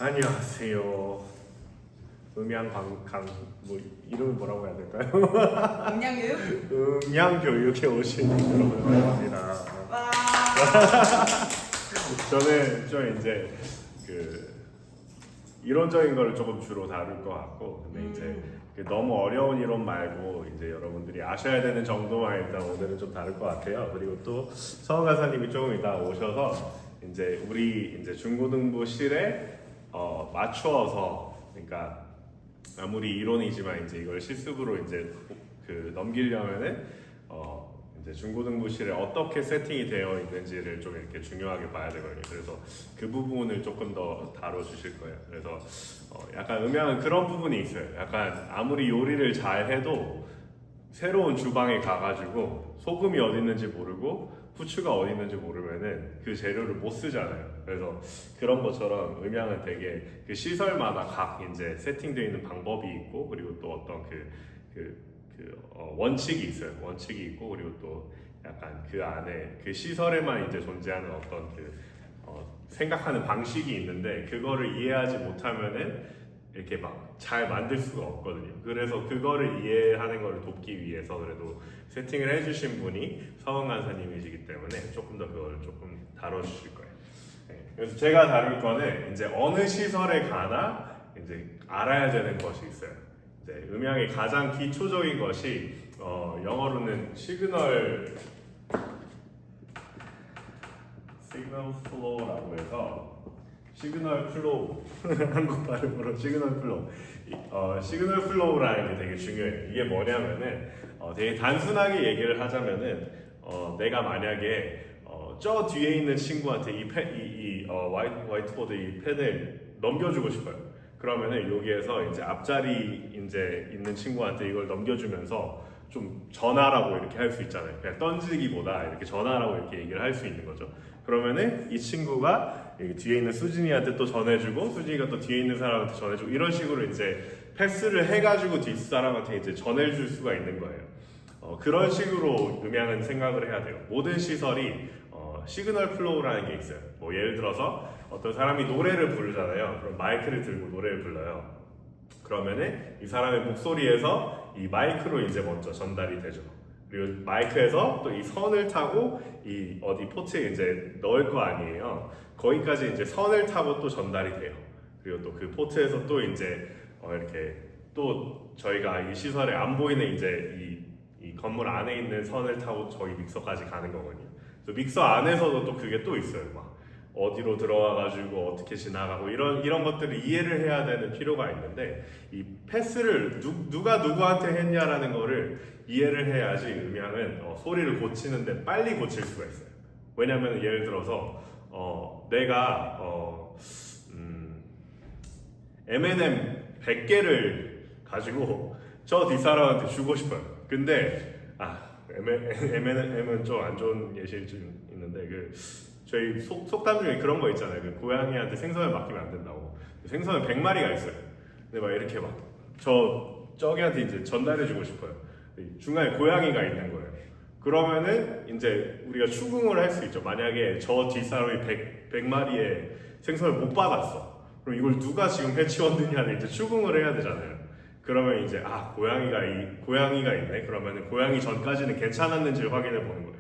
안녕하세요. 뭐 이름이 뭐라고 해야 될까요? 음량교육? 음양교육에 오신 여러분을 환영합니다. 와. 저는 좀 이제 그 이론적인 거를 조금 주로 다룰 것 같고, 근데 이제 그 너무 어려운 이론 말고 이제 여러분들이 아셔야 되는 정도만 일단 오늘은 좀 다룰 것 같아요. 그리고 또 서원 간사님이 조금 이따 오셔서 이제 우리 이제 중고등부실에 맞추어서, 그러니까 아무리 이론이지만 이제 이걸 실습으로 이제 그 넘기려면은 이제 중고등부실에 어떻게 세팅이 되어 있는지를 좀 이렇게 중요하게 봐야 되거든요. 그래서 그 부분을 조금 더 다뤄주실 거예요. 그래서 약간 음향은 그런 부분이 있어요. 약간 아무리 요리를 잘 해도 새로운 주방에 가가지고 소금이 어디 있는지 모르고 후추가 어디 있는지 모르면은 그 재료를 못 쓰잖아요. 그래서 그런 것처럼 음향은 되게 그 시설마다 각 이제 세팅되어 있는 방법이 있고, 그리고 또 어떤 원칙이 있어요. 원칙이 있고, 그리고 또 약간 그 안에 그 시설에만 이제 존재하는 어떤 생각하는 방식이 있는데, 그거를 이해하지 못하면은 이렇게 막 잘 만들 수가 없거든요. 그래서 그거를 이해하는 거를 돕기 위해서 그래도 세팅을 해주신 분이 서원 간사님이시기 때문에 조금 더 그걸 조금 다뤄주실 거예요. 네. 그래서 제가 다룰 거는 이제 어느 시설에 가나 이제 알아야 되는 것이 있어요. 이제 음향의 가장 기초적인 것이 영어로는 시그널 플로우라고 해서 시그널 플로우 한국 발음으로 시그널 플로우 시그널 플로우라는 게 되게 중요해요. 이게 뭐냐면은 되게 단순하게 얘기를 하자면은 내가 만약에 저 뒤에 있는 친구한테 화이트보드 이 펜을 넘겨주고 싶어요. 그러면은 여기에서 이제 앞자리 이제 있는 친구한테 이걸 넘겨주면서 좀 전하라고 이렇게 할 수 있잖아요. 그냥 던지기보다 이렇게 전하라고 이렇게 얘기를 할 수 있는 거죠. 그러면은 이 친구가 여기 뒤에 있는 수진이한테 또 전해주고, 수진이가 또 뒤에 있는 사람한테 전해주고, 이런 식으로 이제 패스를 해가지고 뒷사람한테 이제 전해줄 수가 있는 거예요. 그런 식으로 음향은 생각을 해야 돼요. 모든 시설이 시그널 플로우라는 게 있어요. 뭐 예를 들어서 어떤 사람이 노래를 부르잖아요. 그럼 마이크를 들고 노래를 불러요. 그러면은 이 사람의 목소리에서 이 마이크로 이제 먼저 전달이 되죠. 그리고 마이크에서 또 이 선을 타고 이 어디 포트에 이제 넣을 거 아니에요. 거기까지 이제 선을 타고 또 전달이 돼요. 그리고 또 그 포트에서 또 이제 이렇게 또 저희가 이 시설에 안 보이는 이제 이 건물 안에 있는 선을 타고 저희 믹서까지 가는 거거든요. 그래서 믹서 안에서도 또 그게 또 있어요. 막 어디로 들어와가지고 어떻게 지나가고 이런 것들을 이해를 해야 되는 필요가 있는데, 이 패스를 누가 누구한테 했냐라는 거를 이해를 해야지 음향은 소리를 고치는데 빨리 고칠 수가 있어요. 왜냐면 예를 들어서 내가 M&M 100개를 가지고 저 뒷사람한테 주고 싶어요. 근데 M&M은 좀 안 좋은 예시일 좀 있는데, 저희 속담 중에 그런 거 있잖아요. 고양이한테 생선을 맡기면 안 된다고. 생선은 100마리가 있어요. 근데 막 이렇게 막 저기한테 이제 전달해주고 싶어요. 중간에 고양이가 있는 거예요. 그러면은 이제 우리가 추궁을 할 수 있죠. 만약에 저 뒷사람이 100마리의 생선을 못 받았어. 그럼 이걸 누가 지금 해치웠느냐를 이제 추궁을 해야 되잖아요. 그러면 이제 고양이가 있네. 그러면은 고양이 전까지는 괜찮았는지를 확인해 보는 거예요.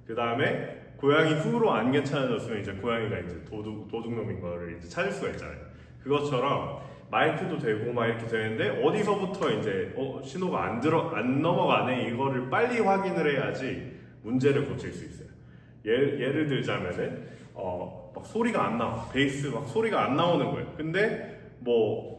그 다음에 고양이 후로 안 괜찮아졌으면 이제 고양이가 이제 도둑놈인 거를 이제 찾을 수가 있잖아요. 그것처럼 마이크도 되고 막 이렇게 되는데 어디서부터 이제 신호가 안 넘어가네, 이거를 빨리 확인을 해야지 문제를 고칠 수 있어요. 예를 들자면은 막 소리가 안 나와. 베이스 막 소리가 안 나오는 거예요. 근데 뭐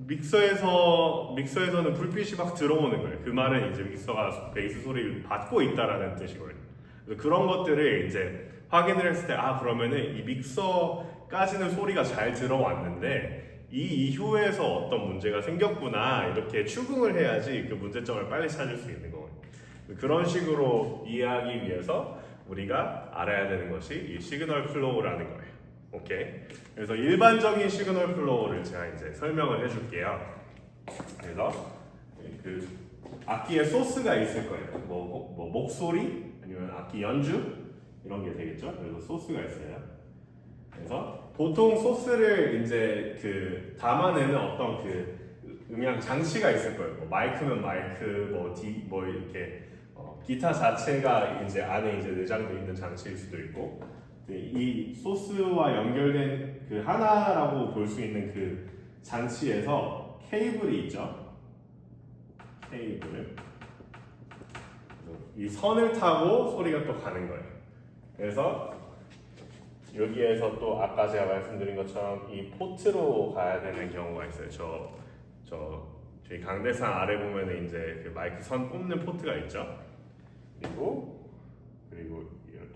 믹서에서는 불빛이 막 들어오는 거예요. 그 말은 이제 믹서가 베이스 소리를 받고 있다라는 뜻이거든요. 그래서 그런 것들을 이제 확인을 했을 때, 그러면은 이 믹서까지는 소리가 잘 들어왔는데 이 이후에서 어떤 문제가 생겼구나, 이렇게 추궁을 해야지 그 문제점을 빨리 찾을 수 있는 거거든요. 그런 식으로 이해하기 위해서 우리가 알아야 되는 것이 이 시그널 플로우라는 거예요. 오케이. 그래서 일반적인 시그널 플로우를 제가 이제 설명을 해줄게요. 그래서 그 악기의 소스가 있을 거예요. 뭐 목소리 아니면 악기 연주 이런 게 되겠죠. 그래서 소스가 있어요. 그래서 보통 소스를 이제 그 담아내는 어떤 그 음향 장치가 있을 거예요. 뭐 마이크면 마이크, 뭐 이렇게 기타 자체가 이제 안에 이제 내장되어 있는 장치일 수도 있고, 이 소스와 연결된 그 하나라고 볼 수 있는 그 장치에서 케이블이 있죠. 케이블. 이 선을 타고 소리가 또 가는 거예요. 그래서 여기에서 또 아까 제가 말씀드린 것처럼 이 포트로 가야 되는 경우가 있어요. 저희 강대상 아래 보면은 이제 그 마이크 선 꼽는 포트가 있죠. 그리고 이렇게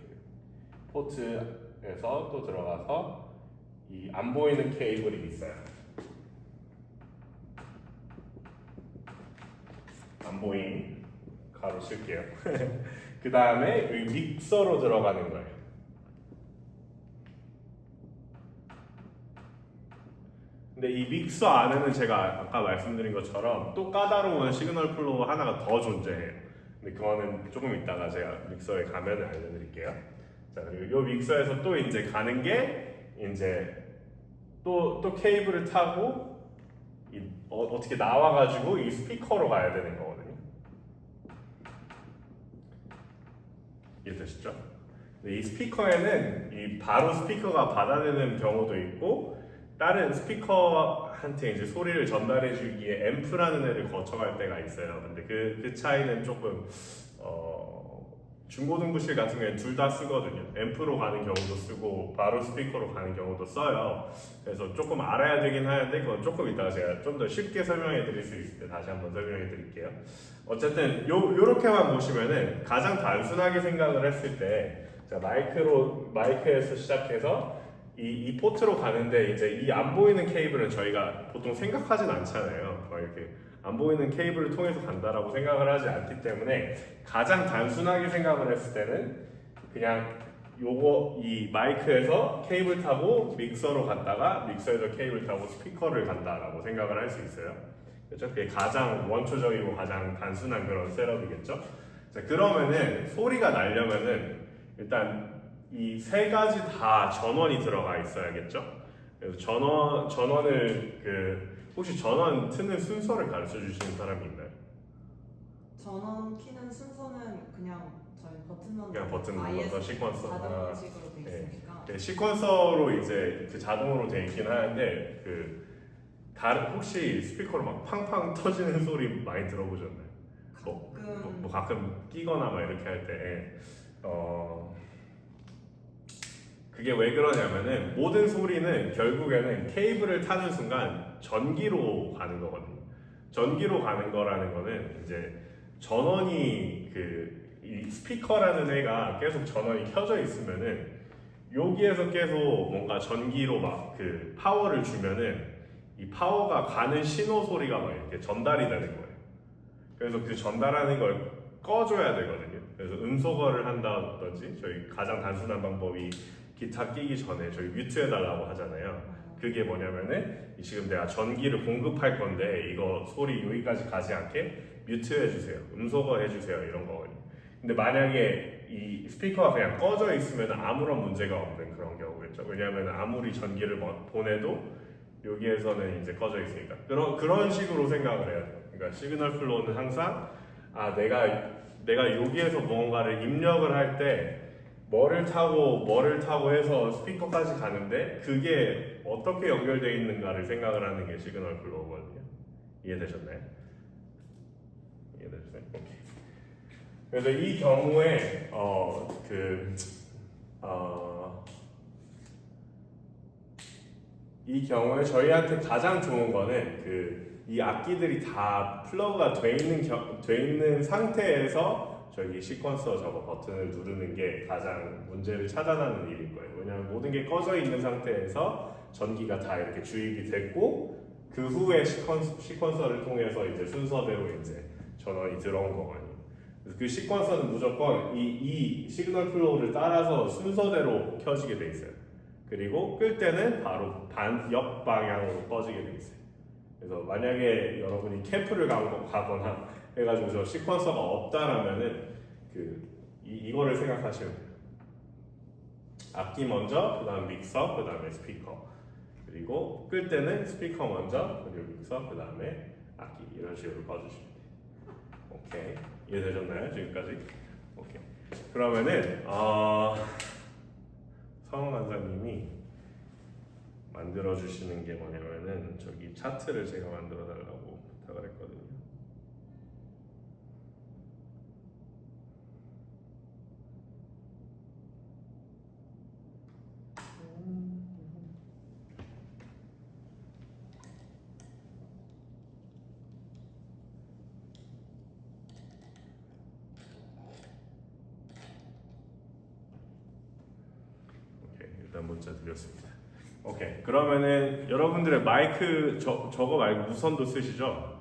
포트에서 또 들어가서 이 안 보이는 케이블이 있어요. 안 보인 가로 칠게요. 그 다음에 이 믹서로 들어가는 거예요. 근데 이 믹서 안에는 제가 아까 말씀드린 것처럼 또 까다로운 시그널 플로우 하나가 더 존재해요. 근데 그거는 조금 이따가 제가 믹서에 가면 알려드릴게요. 자, 그리고 이 믹서에서 또 이제 가는 게 이제 또 케이블을 타고 어떻게 나와가지고 이 스피커로 가야 되는 거거든요. 이해되시죠? 이 스피커에는 이 바로 스피커가 받아내는 경우도 있고, 다른 스피커한테 이제 소리를 전달해주기에 앰프라는 애를 거쳐갈 때가 있어요. 근데 그 차이는 조금 중고등부실 같은 경우에 둘 다 쓰거든요. 앰프로 가는 경우도 쓰고 바로 스피커로 가는 경우도 써요. 그래서 조금 알아야 되긴 하는데 그건 조금 이따가 제가 좀 더 쉽게 설명해 드릴 수 있을 때 다시 한번 설명해 드릴게요. 어쨌든 요렇게만 보시면은 가장 단순하게 생각을 했을 때, 자, 마이크에서 시작해서 이 포트로 가는데 이제 이 안 보이는 케이블은 저희가 보통 생각하진 않잖아요. 막 이렇게 안 보이는 케이블을 통해서 간다라고 생각을 하지 않기 때문에 가장 단순하게 생각을 했을 때는 그냥 이 마이크에서 케이블 타고 믹서로 갔다가 믹서에서 케이블 타고 스피커를 간다라고 생각을 할 수 있어요. 그렇죠? 그게 가장 원초적이고 가장 단순한 그런 셋업이겠죠. 자, 그러면은 소리가 나려면은 일단 이 세 가지 다 전원이 들어가 있어야겠죠. 그래서 전원을 혹시 전원 트는 순서를 가르쳐 주시는 사람이 있나요? 전원 키는 순서는 그냥 저희 그냥 버튼 눌러서 시퀀서 자동식으로 돼 네. 있으니까. 네, 시퀀서로 이제 그 자동으로 돼 있긴 하는데 혹시 스피커로 막 팡팡 터지는 소리 많이 들어보셨나요? 가끔 가끔 끼거나 막 이렇게 할 때 그게 왜 그러냐면은 모든 소리는 결국에는 케이블을 타는 순간 전기로 가는 거거든요. 전기로 가는 거라는 거는 이제 전원이 이 스피커라는 애가 계속 전원이 켜져 있으면은 여기에서 계속 뭔가 전기로 막 파워를 주면은 이 파워가 가는 신호 소리가 막 이렇게 전달이 되는 거예요. 그래서 그 전달하는 걸 꺼줘야 되거든요. 그래서 음소거를 한다든지 저희 가장 단순한 방법이 기타 끼기 전에 저희 뮤트해달라고 하잖아요. 그게 뭐냐면은 지금 내가 전기를 공급할 건데 이거 소리 여기까지 가지 않게 뮤트해주세요, 음소거 해주세요, 이런 거거든요. 근데 만약에 이 스피커가 그냥 꺼져 있으면 아무런 문제가 없는 그런 경우겠죠. 왜냐하면 아무리 전기를 보내도 여기에서는 이제 꺼져 있으니까 그런 식으로 생각을 해야 돼요. 그러니까 시그널 플로우는 항상 내가 여기에서 무언가를 입력을 할 때 뭐를 타고 해서 스피커까지 가는데 그게 어떻게 연결되어 있는가를 생각을 하는 게 시그널 플로우거든요. 이해되셨나요? 이해되셨어요? 오케이. 그래서 이 경우에 이 경우에 저희한테 가장 좋은 거는 이 악기들이 다 플러그가 돼 있는 상태에서 저기 시퀀서 저거 버튼을 누르는 게 가장 문제를 차단하는 일일 거예요. 왜냐하면 모든 게 꺼져 있는 상태에서 전기가 다 이렇게 주입이 됐고 그 후에 시퀀서를 통해서 이제 순서대로 이제 전원이 들어온 거거든요. 그래서 그 시퀀서는 무조건 이 시그널 플로우를 따라서 순서대로 켜지게 돼 있어요. 그리고 끌 때는 바로 역방향으로 꺼지게 돼 있어요. 그래서 만약에 여러분이 캠프를 가거나 해가지고 저 시퀀서가 없다라면은 이거를 생각하시면 돼요. 악기 먼저, 그 다음 믹서, 그 다음에 스피커. 그리고 끌 때는 스피커 먼저, 그리고 믹서, 그 다음에 악기. 이런 식으로 꺼주시면 돼요. 오케이. 이해되셨나요? 지금까지? 오케이. 그러면은 성원 강사님이 만들어 주시는 게 뭐냐면은 저기 차트를 제가 만들어 달라고 부탁을 했거든요. 오케이, 일단 문자 드렸습니다. 오케이, 그러면은 여러분들의 마이크 저거 말고 무선도 쓰시죠?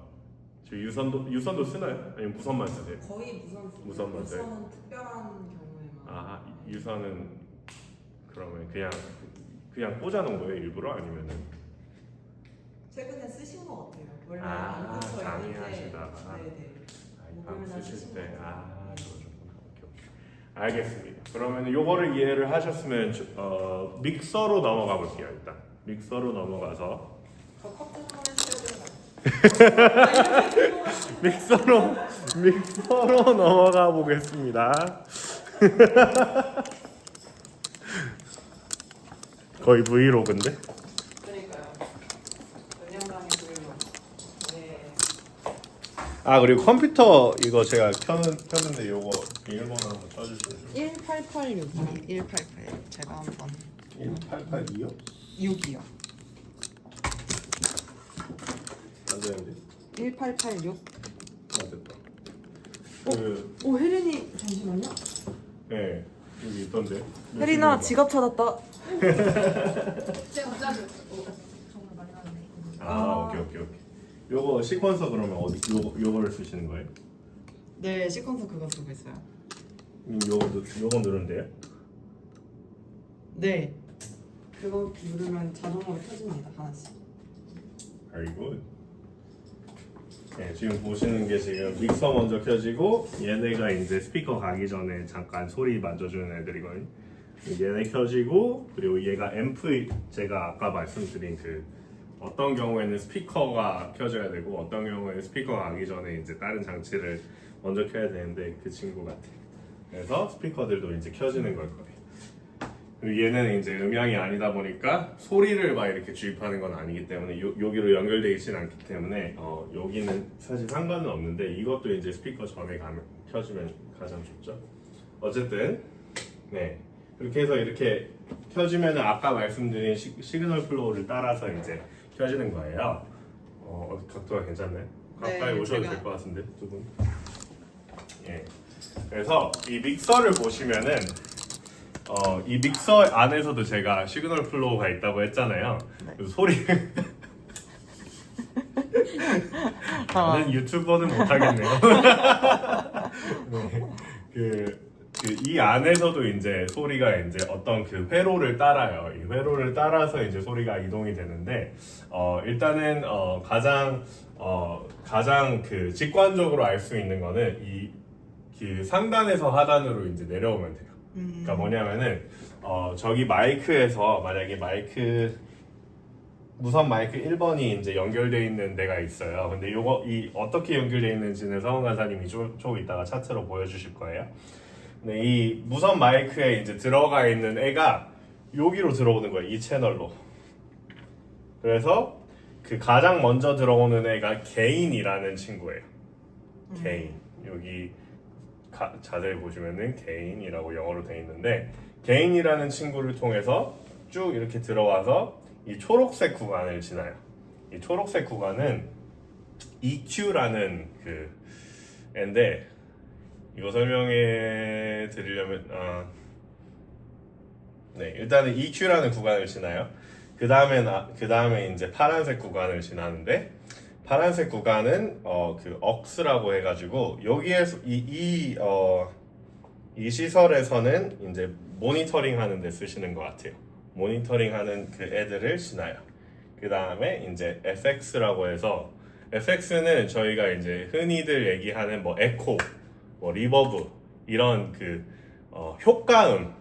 저 유선도 쓰나요? 아니면 무선만 쓰세요? 거의 무선 쓰고 무선만 써요? 유선은 특별한 경우에만. 아, 유선은 그러면 그냥 꽂아놓은 거예요 일부러 아니면은? 최근에 쓰신 것 같아요. 원래 아, 안 붙여 있는데. 강의하시다가. 네네. 아이방 녹음이나 쓰실 쓰신 때 것 같아요. 그러셨구나. 오케이. 알겠습니다. 그러면 요거를 이해를 하셨으면 믹서로 넘어가 볼게요. 일단 믹서로 넘어가서 저 커튼 한번 해주세요. 믹서로 넘어가 보겠습니다. 거의 브이로그인데? 그러니까요. 몇 년간의 교육. 네. 아 그리고 컴퓨터 이거 제가 켰는데 요거 비밀번호 한번 쳐주시면 1886이 188. 제가 한번 1882요? 6이요. 안 되는데? 1886. 됐다. 오 혜린이 잠시만요. 네 여기 있던데. 혜린아 지갑 찾았다. 제가 맞아요. 정말 많이 나왔네. 오케이. 요거 시퀀서 그러면 요거를 쓰시는 거예요? 네 시퀀서 그거 쓰고 있어요. 요거 누르면 돼요? 네. 그거 누르면 자동으로 켜집니다 하나씩. 아이고. 네, 지금 보시는 게 지금 믹서 먼저 켜지고 얘네가 이제 스피커 가기 전에 잠깐 소리 만져주는 애들이거든요. 얘네 켜지고 그리고 얘가 앰프 제가 아까 말씀드린 그 어떤 경우에는 스피커가 켜져야 되고 어떤 경우에는 스피커가 가기 전에 이제 다른 장치를 먼저 켜야 되는데 그 친구 같아요. 그래서 스피커들도 이제 켜지는 걸 거예요. 그리고 얘는 이제 음향이 아니다 보니까 소리를 막 이렇게 주입하는 건 아니기 때문에 여기로 연결되어 있진 않기 때문에 여기는 사실 상관은 없는데 이것도 이제 스피커 전에 켜주면 가장 좋죠. 어쨌든 네 그렇게 해서 이렇게 켜지면 아까 말씀드린 시그널 플로우를 따라서 이제 켜지는 거예요. 각도가 괜찮나요? 네, 가까이 오셔도 제가- 될 것 같은데 두 분. 예. 그래서 이 믹서를 보시면은 이 믹서 안에서도 제가 시그널 플로우가 있다고 했잖아요. 그 소리 저는 유튜버는 못하겠네요. 네. 이 안에서도 이제 소리가 이제 어떤 그 회로를 따라요. 이 회로를 따라서 이제 소리가 이동이 되는데 일단은 가장 그 직관적으로 알 수 있는 거는 그 상단에서 하단으로 이제 내려오면 돼요. 그러니까 뭐냐면은 저기 마이크에서 만약에 무선 마이크 1번이 이제 연결되어 있는 데가 있어요. 근데 이 어떻게 연결되어 있는지는 성원 간사님이 조금 이따가 차트로 보여주실 거예요. 근데 이 무선 마이크에 이제 들어가 있는 애가 여기로 들어오는 거예요. 이 채널로. 그래서 그 가장 먼저 들어오는 애가 게인이라는 친구예요. 게인. 여기 자세히 보시면은 게인이라고 영어로 되어 있는데 게인이라는 친구를 통해서 쭉 이렇게 들어와서 이 초록색 구간을 지나요. 이 초록색 구간은 EQ라는 그 애인데 이거 설명해 드리려면 네 일단은 EQ라는 구간을 지나요. 그 다음에 이제 파란색 구간을 지나는데 파란색 구간은 그 억스라고 해가지고 여기에서 이 시설에서는 이제 모니터링 하는 데 쓰시는 것 같아요. 모니터링 하는 그 애들을 지나요. 그 다음에 이제 FX라고 해서 FX는 저희가 이제 흔히들 얘기하는 뭐 에코, 뭐 리버브 이런 그 효과음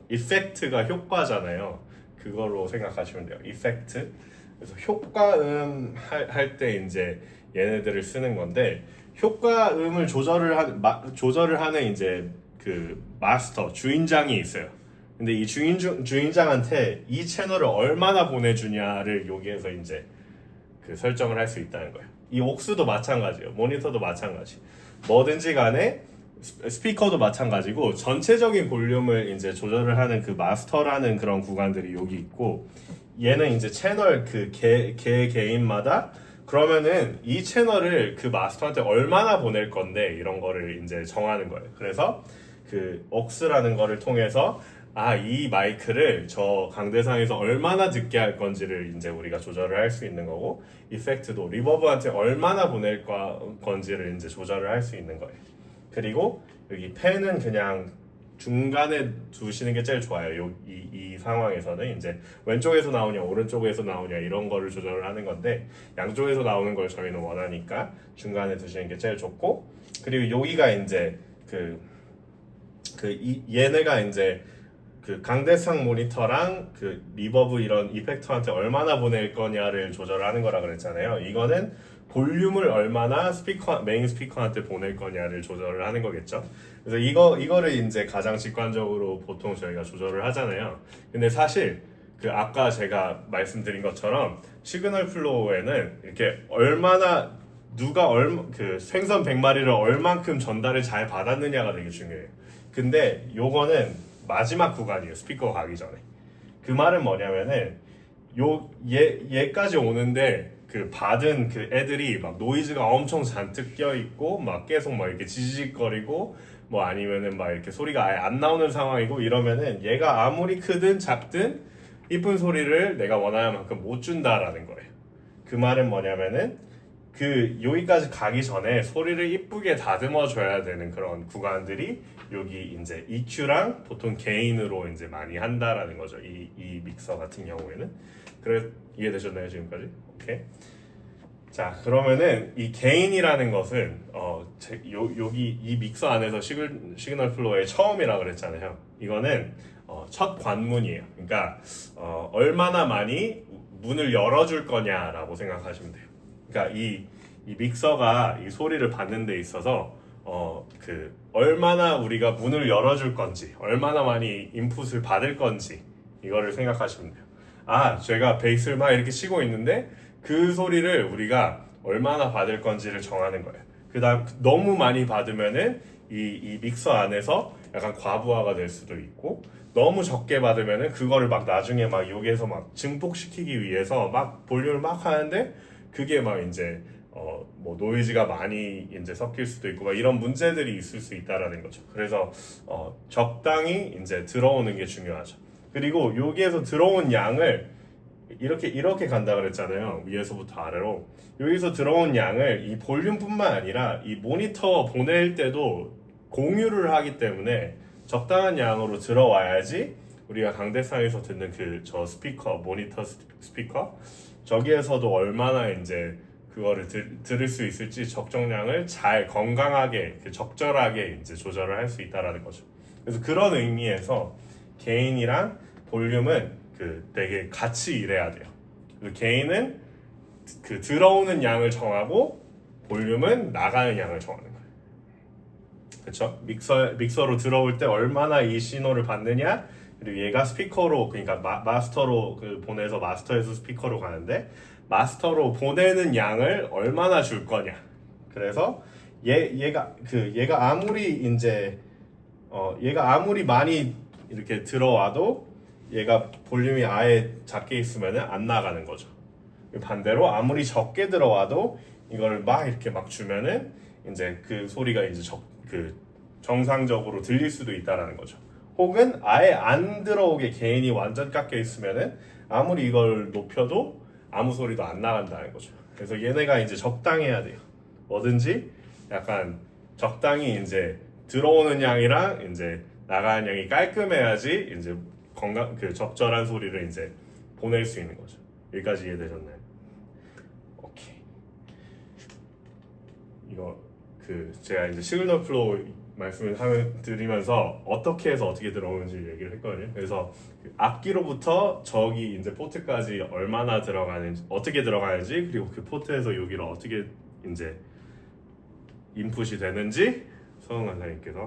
이펙트가 효과잖아요. 그걸로 생각하시면 돼요. 이펙트. 그래서 효과음 할 때 이제 얘네들을 쓰는 건데 효과음을 조절을 하는 이제 그 마스터 주인장이 있어요. 근데 이 주인장한테 이 채널을 얼마나 보내주냐를 여기에서 이제 그 설정을 할 수 있다는 거예요. 이 옥스도 마찬가지예요. 모니터도 마찬가지. 뭐든지 간에 스피커도 마찬가지고 전체적인 볼륨을 이제 조절을 하는 그 마스터라는 그런 구간들이 여기 있고 얘는 이제 채널 그 개인마다 그러면은 이 채널을 그 마스터한테 얼마나 보낼 건데 이런 거를 이제 정하는 거예요. 그래서 그 옥스라는 거를 통해서 이 마이크를 저 강대상에서 얼마나 듣게 할 건지를 이제 우리가 조절을 할 수 있는 거고 이펙트도 리버브한테 얼마나 보낼 건지를 이제 조절을 할 수 있는 거예요. 그리고 여기 펜은 그냥 중간에 두시는 게 제일 좋아요. 이 상황에서는 이제 왼쪽에서 나오냐 오른쪽에서 나오냐 이런 거를 조절을 하는 건데 양쪽에서 나오는 걸 저희는 원하니까 중간에 두시는 게 제일 좋고 그리고 여기가 이제 얘네가 이제 그 강대상 모니터랑 그 리버브 이런 이펙터한테 얼마나 보낼 거냐를 조절하는 거라 그랬잖아요. 이거는 볼륨을 얼마나 메인 스피커한테 보낼 거냐를 조절을 하는 거겠죠. 그래서 이거를 이제 가장 직관적으로 보통 저희가 조절을 하잖아요. 근데 사실 그 아까 제가 말씀드린 것처럼 시그널 플로우에는 이렇게 얼마나 누가 그 생선 100마리를 얼만큼 전달을 잘 받았느냐가 되게 중요해요. 근데 요거는 마지막 구간이에요. 스피커 가기 전에. 그 말은 뭐냐면은 얘까지 오는데 그 받은 그 애들이 막 노이즈가 엄청 잔뜩 껴 있고 막 계속 막 이렇게 지직거리고 뭐 아니면은 막 이렇게 소리가 아예 안 나오는 상황이고 이러면은 얘가 아무리 크든 작든 이쁜 소리를 내가 원하는 만큼 못 준다라는 거예요. 그 말은 뭐냐면은 그 여기까지 가기 전에 소리를 이쁘게 다듬어 줘야 되는 그런 구간들이 여기 이제 EQ랑 보통 게인으로 이제 많이 한다라는 거죠. 이 믹서 같은 경우에는. 그래 이해되셨나요 지금까지? 오케이. 자 그러면은 이 게인이라는 것은 여기 이 믹서 안에서 시그널 플로우의 처음이라 그랬잖아요. 이거는 첫 관문이에요. 그러니까 얼마나 많이 문을 열어줄 거냐라고 생각하시면 돼요. 그러니까 이 믹서가 이 소리를 받는 데 있어서 그 얼마나 우리가 문을 열어줄 건지 얼마나 많이 인풋을 받을 건지 이거를 생각하시면 돼요. 제가 베이스를 막 이렇게 치고 있는데 그 소리를 우리가 얼마나 받을 건지를 정하는 거예요. 그 다음 너무 많이 받으면은 이 믹서 안에서 약간 과부하가 될 수도 있고 너무 적게 받으면은 그거를 막 나중에 막 여기에서 막 증폭시키기 위해서 막 볼륨을 막 하는데 그게 막 이제 뭐 노이즈가 많이 이제 섞일 수도 있고 막 이런 문제들이 있을 수 있다라는 거죠. 그래서 적당히 이제 들어오는 게 중요하죠. 그리고 여기에서 들어온 양을 이렇게 간다 그랬잖아요. 위에서부터 아래로. 여기서 들어온 양을 이 볼륨뿐만 아니라 이 모니터 보낼 때도 공유를 하기 때문에 적당한 양으로 들어와야지 우리가 강대상에서 듣는 저 스피커, 모니터 스피커 저기에서도 얼마나 이제 그거를 들을 수 있을지 적정량을 잘 건강하게 적절하게 이제 조절을 할 수 있다라는 거죠. 그래서 그런 의미에서 게인이랑 볼륨은 되게 같이 일해야 돼요. 게인은 들어오는 양을 정하고 볼륨은 나가는 양을 정하는 거예요. 그렇죠? 믹서로 들어올 때 얼마나 이 신호를 받느냐 그리고 얘가 스피커로 그러니까 마스터로 보내서 마스터에서 스피커로 가는데 마스터로 보내는 양을 얼마나 줄 거냐. 그래서 얘가 아무리 이제 얘가 아무리 많이 이렇게 들어와도 얘가 볼륨이 아예 작게 있으면은 안 나가는 거죠. 반대로 아무리 적게 들어와도 이거를 막 이렇게 막 주면은 이제 그 소리가 이제 정상적으로 들릴 수도 있다라는 거죠. 혹은 아예 안 들어오게 게인이 완전 깎여 있으면은 아무리 이걸 높여도 아무 소리도 안 나간다는 거죠. 그래서 얘네가 이제 적당해야 돼요. 뭐든지 약간 적당히 이제 들어오는 양이랑 이제 나가는 양이 깔끔해야지 이제 적절한 소리를 이제 보낼 수 있는 거죠. 여기까지 이해되셨나요? 오케이. 이거 제가 이제 시그널 플로우 말씀을 드리면서 어떻게 해서 어떻게 들어오는지 얘기를 했거든요. 그래서 그 악기로부터 저기 이제 포트까지 얼마나 들어가는지, 어떻게 들어가는지, 그리고 그 포트에서 여기로 어떻게 이제 인풋이 되는지 서흥 원장님께서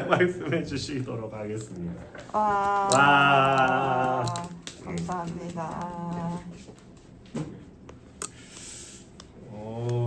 말씀해 주시도록 하겠습니다. 와. 감사합니다. 오.